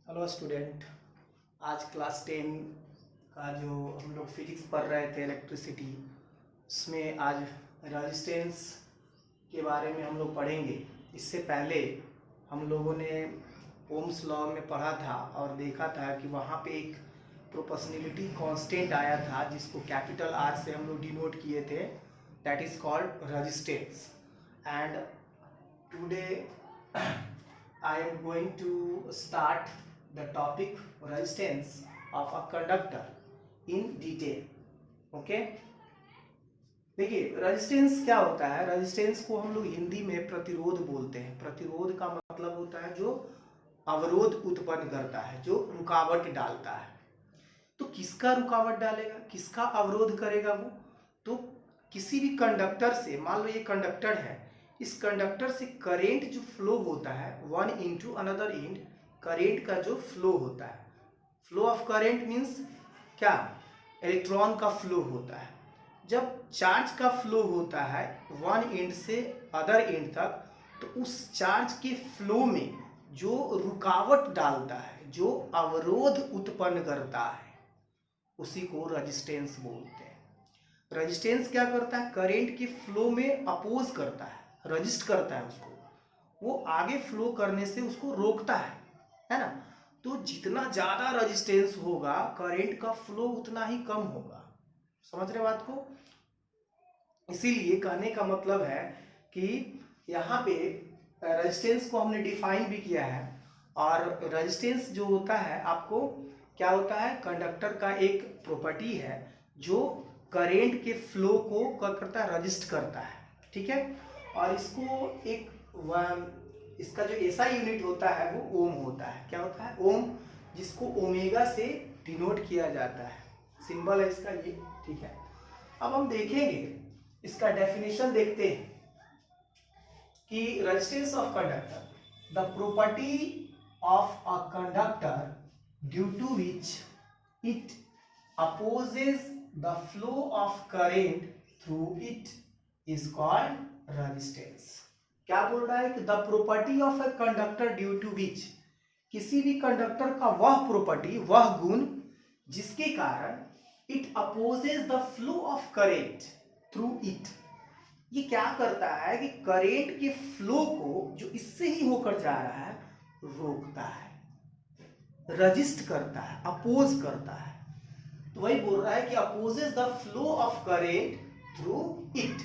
Hello student. आज class 10 का जो हम लोग फिजिक्स पढ़ रहे थे इलेक्ट्रिसिटी, उसमें आज रेजिस्टेंस के बारे में हम लोग पढ़ेंगे। इससे पहले हम लोगों ने ओम्स लॉ में पढ़ा था और देखा था कि वहाँ पे एक प्रोपोर्शनलिटी कांस्टेंट आया था जिसको कैपिटल आर से हम लोग डिनोट किए थे, that is called resistance. And today I am going to start the topic resistance of a conductor in detail. Okay? देखिए रेजिस्टेंस क्या होता है। रेजिस्टेंस को हम लोग हिंदी में प्रतिरोध बोलते हैं। प्रतिरोध का मतलब होता है जो अवरोध उत्पन्न करता है, जो रुकावट डालता है। तो किसका रुकावट डालेगा, किसका अवरोध करेगा वो? तो किसी भी कंडक्टर से, मान लो ये कंडक्टर है, इस कंडक्टर से करेंट जो फ्लो होता है one into another and, current का जो फ्लो होता है, फ्लो ऑफ करेंट मीन्स क्या? इलेक्ट्रॉन का फ्लो होता है। जब चार्ज का फ्लो होता है वन एंड से अदर एंड तक, तो उस चार्ज के फ्लो में जो रुकावट डालता है, जो अवरोध उत्पन्न करता है, उसी को रेजिस्टेंस बोलते हैं। रेजिस्टेंस क्या करता है? करंट के फ्लो में अपोज करता है, रजिस्ट करता है उसको, वो आगे फ्लो करने से उसको रोकता है ना। तो जितना ज़्यादा रेजिस्टेंस होगा करंट का फ्लो उतना ही कम होगा। समझ रहे बात को? इसीलिए कहने का मतलब है कि यहाँ पे रेजिस्टेंस को हमने डिफाइन भी किया है। और रेजिस्टेंस जो होता है, आपको क्या होता है, कंडक्टर का एक प्रॉपर्टी है जो करेंट के फ्लो को क्या करता है? रजिस्ट करता है। ठीक है। और इसको इसका जो एसआई यूनिट होता है वो ओम होता है। क्या होता है? ओम, जिसको ओमेगा से डिनोट किया जाता है। सिंबल है इसका ये। ठीक है। अब हम देखेंगे, इसका डेफिनेशन देखते हैं कि resistance of conductor, the property of a conductor due to which it opposes the flow of current through it is called resistance. क्या बोल रहा है कि the property of a conductor due to which, किसी भी कंडक्टर का वह property, वह गुण जिसके कारण it opposes the flow of current through it, ये क्या करता है कि करेंट के फ्लो को जो इससे ही होकर जा रहा है रोकता है, रजिस्ट करता है, अपोज करता है। तो वही बोल रहा है कि opposes the flow of current through it,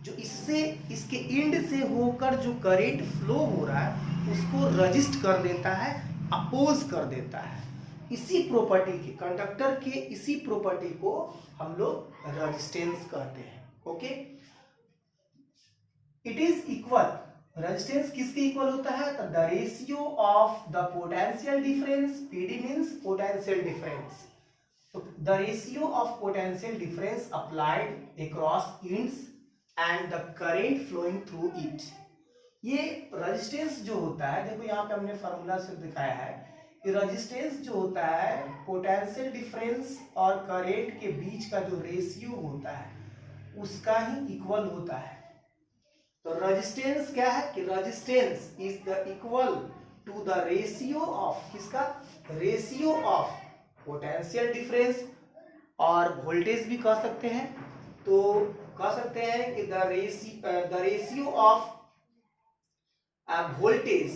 जो इससे, इसके एंड से होकर जो करेंट फ्लो हो रहा है उसको रजिस्ट कर देता है, अपोज कर देता है। इसी प्रॉपर्टी के, कंडक्टर के इसी प्रॉपर्टी को हम लोग रेजिस्टेंस कहते हैं। Okay. It is equal, resistance किसके इक्वल होता है? The ratio of the potential difference, PD means potential difference, the ratio of potential difference applied across ends and the current flowing through it। ये resistance जो होता है, देखो यहाँ पे हमने फार्मूला से दिखाया है कि रेजिस्टेंस जो होता है पोटेंशियल डिफरेंस और करंट के बीच का जो रेशियो होता है उसका ही इक्वल होता है। तो रेजिस्टेंस क्या है कि resistance is the equal to the ratio of, किसका? रेशियो ऑफ पोटेंशियल डिफरेंस, और वोल्टेज भी कह सकते हैं। तो कह सकते हैं कि the ratio of voltage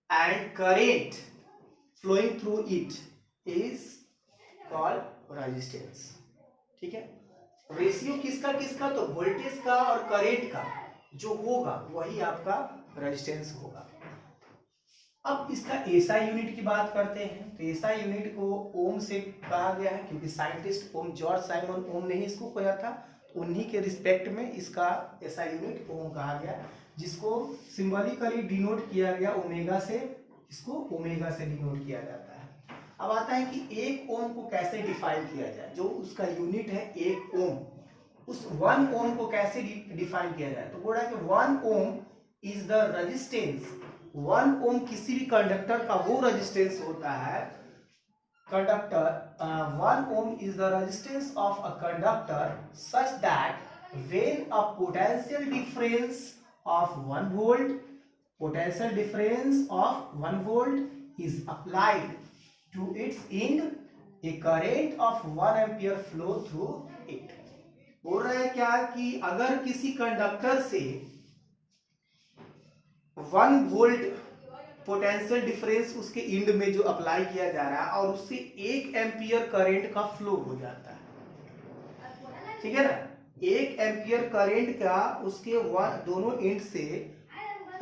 and current flowing through it is called resistance. ठीक है। रेशियो किसका किसका? तो वोल्टेज का और करेंट का जो होगा वही आपका रेजिस्टेंस होगा। अब इसका एसआई यूनिट की बात करते हैं। तो एसआई यूनिट को ओम से कहा गया है क्योंकि साइंटिस्ट ओम, जॉर्ज साइमन ओम ने ही इसको खोजा था। तो उन्हीं के रिस्पेक्ट में इसका एसआई यूनिट ओम कहा गया, जिसको सिंबॉलिकली डिनोट किया गया ओमेगा से। इसको ओमेगा से डिनोट किया जाता है। अब आता है कि एक ओम को कैसे डिफाइन किया जाए, जो उसका यूनिट है एक ओम, उस वन ओम को कैसे डिफाइन किया जाए। तो बोल रहा है कि one ohm is the resistance, one ohm किसी भी कंडक्टर का वो रेजिस्टेंस होता है, conductor, one ohm is the resistance of a conductor such that when a potential difference of 1 volt, potential difference of 1 volt is applied to its end, a current of 1 ampere flow through it. बोल रहा है क्या कि अगर किसी conductor से 1 volt potential difference उसके end में जो अप्लाई किया जा रहा है और उससे 1 एम्पियर करंट का फ्लो हो जाता है, ठीक है ना, 1 एम्पियर करंट का उसके दोनों इंड से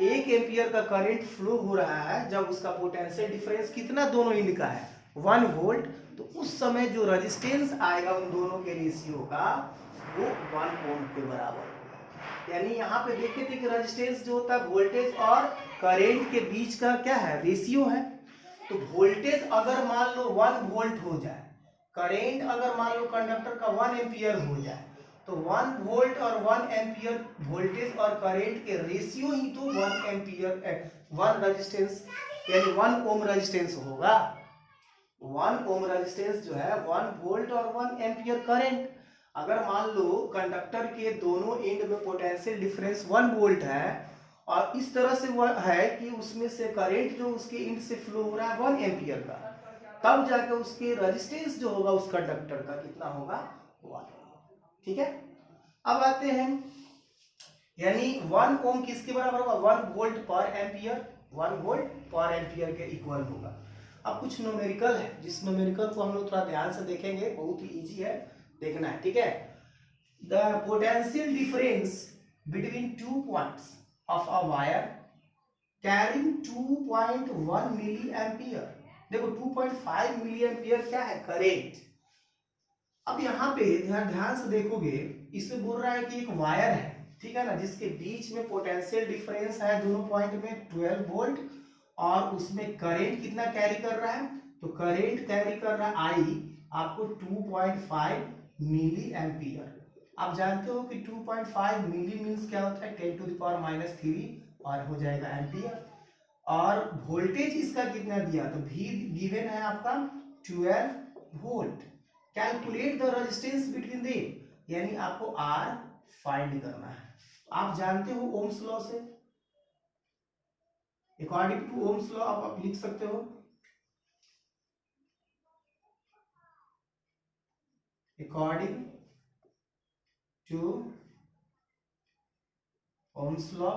1 एम्पियर का करंट फ्लो हो रहा है जब उसका पोटेंशियल डिफरेंस कितना दोनों इंड का है 1 वोल्ट, तो उस समय जो रेजिस्टेंस आएगा उन दोनों के रेशियो का वो 1 ओम के बराबर होगा। यानी यहाँ पे देखे थे कि रेजिस्टेंस जो होता है वोल्टेज और करंट के बीच का क्या है, रेशियो है। तो वोल्टेज अगर मान लो 1 वोल्ट हो जाए, करंट अगर मान लो कंडक्टर का 1 एम्पियर हो जाए, तो 1 वोल्ट और 1 एम्पियर वोल्टेज और करंट के रेशियो ही तो 1 एम्पियर 1 रेजिस्टेंस यानी 1 ओम रेजिस्टेंस होगा। 1 ओम रेजिस्टेंस जो है 1 वोल्ट और 1 एम्पियर करंट। अगर मान लो कंडक्टर के दोनों एंड में पोटेंशियल डिफरेंस 1 वोल्ट है और इस तरह से वह है कि उसमें से करंट जो उसके एंड से फ्लो हो रहा है 1 एम्पियर का, तब जाकर उसके रेजिस्टेंस जो होगा उस कंडक्टर का कितना होगा 1। ठीक है, अब आते हैं यानी 1 ओम किसके बराबर होगा 1 वोल्ट पर एम्पियर, 1 वोल्ट पर एम्पियर के इक्वल होगा। अब कुछ न्यूमेरिकल है, जिस न्यूमेरिकल को हम लोग थोड़ा ध्यान से देखेंगे, बहुत ही इजी है देखना है। ठीक है, the potential difference between 2 points of a wire carrying 2.1 milli ampere. देखो 2.5 मिली एम्पियर क्या है करेंट। अब यहाँ पे ध्यान से देखोगे, इसमें बोल रहा है कि एक वायर है, ठीक है ना, जिसके बीच में पोटेंशियल डिफरेंस है दोनों पॉइंट में 12 वोल्ट और उसमें करंट कितना कैरी कर रहा है, तो करंट कैरी कर रहा है आई आपको 2.5 मिली एम्पियर। आप जानते हो कि 2.5 मिली मीन्स क्या होता है 10 टू द पावर -3 और हो जाएगा एम्पियर। और वोल्टेज इसका कितना दिया, तो V गिवन है आपका 12 volt. Calculate the resistance between them, यानी आपको R फाइंड करना है। आप जानते हो ओम्स लॉ से, अकॉर्डिंग टू ओम्स लॉ आप लिख सकते हो अकॉर्डिंग टू ओम्स लॉ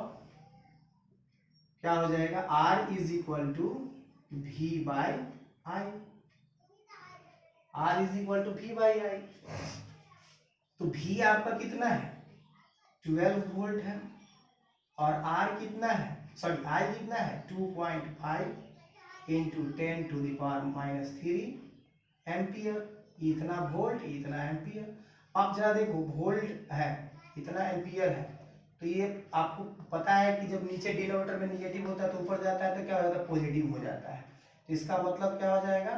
क्या हो जाएगा R is equal to V by I, R is equal to V by I. तो V आपका कितना है 12 वोल्ट है और R कितना है, सॉरी I कितना है 2.5 into 10 to the power -3 ampere. इतना वोल्ट इतना एम्पियर। अब जरा देखो वोल्ट है इतना एम्पियर है, तो ये आपको पता है कि जब नीचे डिनोमिनेटर में निगेटिव होता है तो ऊपर जाता है तो क्या हो जाता है पॉजिटिव हो जाता है। तो इसका मतलब क्या हो जाएगा,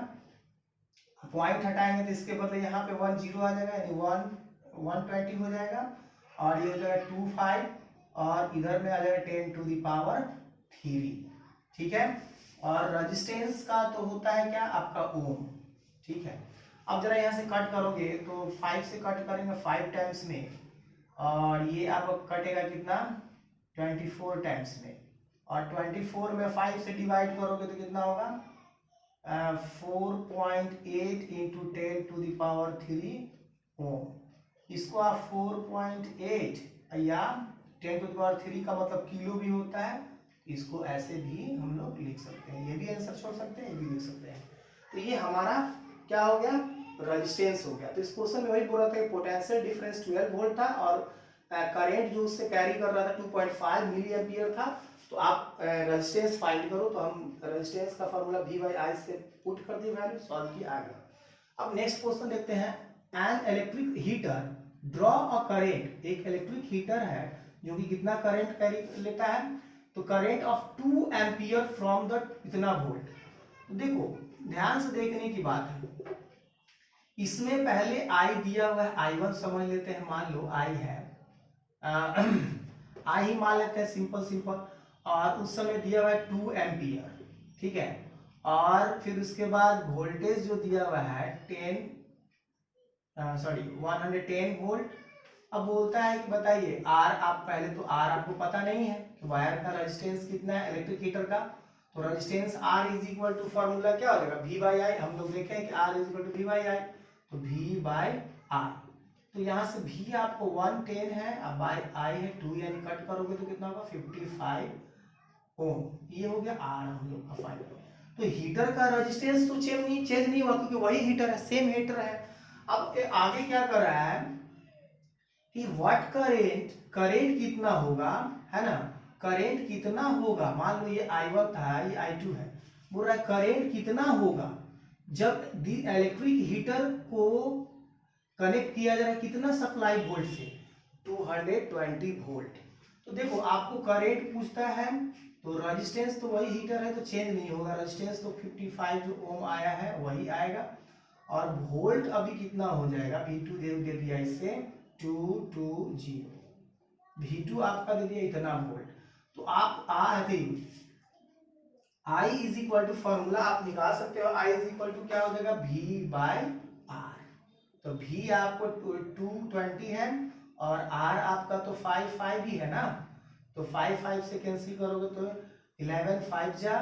पॉइंट हटाएंगे तो इसके बदले यहाँ पे 1 0 आ जाएगा, यानी 120 हो जाएगा और ये हो जाएगा 25 और इधर में आ जाएगा 10 टू द पावर 3। ठीक है, और रेजिस्टेंस का तो होता है क्या आपका ओम। ठीक है, अब जरा यहाँ से कट करोगे तो 5 से कट करेंगे 5 टाइम्स में और ये आप कटेगा कितना 24 टाइम्स में, और 24 में 5 से डिवाइड करोगे तो कितना होगा 4.8 इंटू 10 टू द पावर 3 ओम। इसको आप 4.8 या 10 टू द पावर 3 का मतलब किलो भी होता है, इसको ऐसे भी हम लोग लिख सकते हैं, ये भी आंसर छोड़ सकते हैं, ये भी लिख सकते हैं। तो ये हमारा क्या हो गया रेजिस्टेंस हो गया। तो इस क्वेश्चन में वही बोला था कि पोटेंशियल डिफरेंस 12 वोल्ट था और करंट जो उससे कैरी कर रहा था 2.5 मिली एम्पियर था। तो आप रेजिस्टेंस फाइंड करो, तो हम रेजिस्टेंस का फार्मूला V बाई आई से पुट कर दिए, वैल्यू सॉल्व किया आ गया। अब नेक्स्ट क्वेश्चन देखते हैं, an electric heater draw a current. एक इलेक्ट्रिक हीटर है जो कि कितना करंट कैरी लेता है, तो current of 2 ampere from the इतना वोल्ट। देखो ध्यान से देखने की बात है, इसमें पहले I दिया हुआ है, I1 समझ लेते हैं, मान लो I है I ही मान लेते हैं सिंपल, और उस समय दिया हुआ है 2 एम्पियर। ठीक है, और फिर उसके बाद वोल्टेज जो दिया हुआ है 110 वोल्ट। अब बोलता है कि बताइए R, आप पहले तो R आपको पता नहीं है कि वायर का रेजिस्टेंस कितना है इलेक्ट्रिक हीटर का, तो resistance R is equal to formula क्या हो जाएगा V बाई आई। हम लोग देखें कि R is equal to V by I, तो V बाई आई। तो यहाँ से V आपको 110 है, अब बाई आई है 2, यानी कट करोगे तो कितना होगा 55 ओम। ये हो गया R हम लोग का फाइनल। तो हीटर का रेजिस्टेंस तो चेंज नहीं हुआ क्योंकि वही हीटर है, सेम हीटर है। अब आगे क्या कर रहा है कि व्हाट करेंट कितना होगा, है ना, करेंट कितना होगा। मान लो ये I1 था, ये I2 है, बोल रहा है करेंट कितना होगा जब दी इलेक्ट्रिक हीटर को कनेक्ट किया जा रहा है कितना सप्लाई वोल्ट से, 220 वोल्ट। तो देखो आपको करेंट पूछता है, तो रेजिस्टेंस तो वही हीटर है तो चेंज नहीं होगा, रेजिस्टेंस तो 55 जो ओम आया है वही आएगा। और वोल्ट अभी कितना हो जाएगा, V2 दे दिया इससे 220, V2 आपका दे दिया इतना वोल्ट। तो आप I is equal to formula आप निकाल सकते हो, I इज इक्वल टू क्या हो जाएगा V बाय R। तो V आपको 220 है और R आपका तो 5 ही है ना, तो 5 से कैंसिल करोगे तो 11 5 जा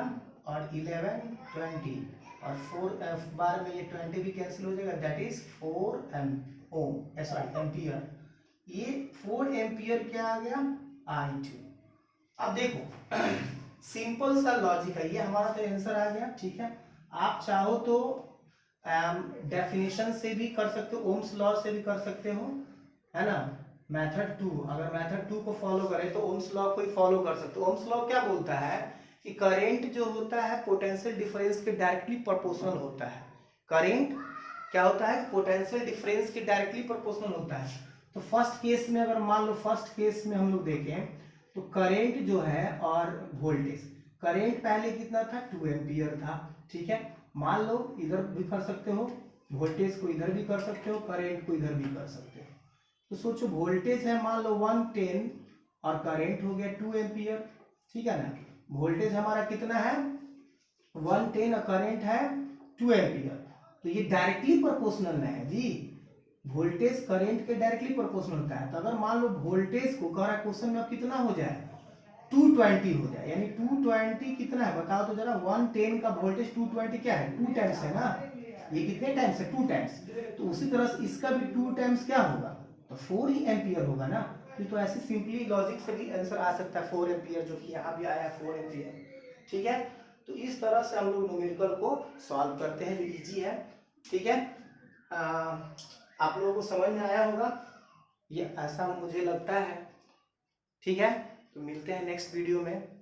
और 11 20 और 4 बार में ये 20 भी कैंसिल हो जाएगा, दैट इज 4 एम्पियर। ये 4 एम्पियर क्या आ गया I2। अब देखो सिंपल सा लॉजिक है, ये हमारा तो आंसर आ गया। ठीक है, आप चाहो तो डेफिनेशन से भी कर सकते हो, ओम्स लॉ से भी कर सकते हो, है ना। मेथड 2, अगर मेथड 2 को फॉलो करें तो ओम्स लॉ को ही फॉलो कर सकते हो। ओम्स लॉ क्या बोलता है कि करंट जो होता है पोटेंशियल डिफरेंस के डायरेक्टली प्रोपोर्शनल होता है। करंट क्या होता है, पोटेंशियल डिफरेंस के डायरेक्टली प्रोपोर्शनल होता है। तो फर्स्ट केस में अगर मान लो फर्स्ट केस में हम लोग देखें तो करंट जो है और वोल्टेज, करंट पहले कितना था 2 एम्पियर था। ठीक है, मान लो इधर भी कर सकते हो, वोल्टेज को इधर भी कर सकते हो, करंट को इधर भी कर सकते हो। तो सोचो वोल्टेज है मान लो 110 और करंट हो गया 2 एम्पियर। ठीक है ना, वोल्टेज हमारा कितना है 110 और करंट है 2 एम्पियर। तो ये डायरेक्टली प्रोपोर्शनल है जी, वोल्टेज करंट के डायरेक्टली प्रोपोर्शनल होता है। तो अगर मान लो वोल्टेज को कह रहा है क्वेश्चन में अब कितना हो जाए 220 हो जाए, यानी 220 कितना है बताओ तो जरा, 110 का वोल्टेज 220 क्या है 2 टाइम्स है ना, ये कितने टाइम्स है 2 टाइम्स। तो उसी तरह से इसका भी 2 टाइम्स क्या होगा तो 4 ही एम्पियर होगा ना। तो ऐसे सिंपली लॉजिक से भी आंसर आ सकता है 4 एम्पियर, जो कि यहाँ भी आया 4 एम्पियर। ठीक है, तो इस तरह से हम लोग न्यूमेरिकल को सॉल्व करते हैं जो इजी है। ठीक है, आप लोगों को समझ में आया होगा, ये ऐसा मुझे लगता है। ठीक है, तो मिलते हैं नेक्स्ट वीडियो में।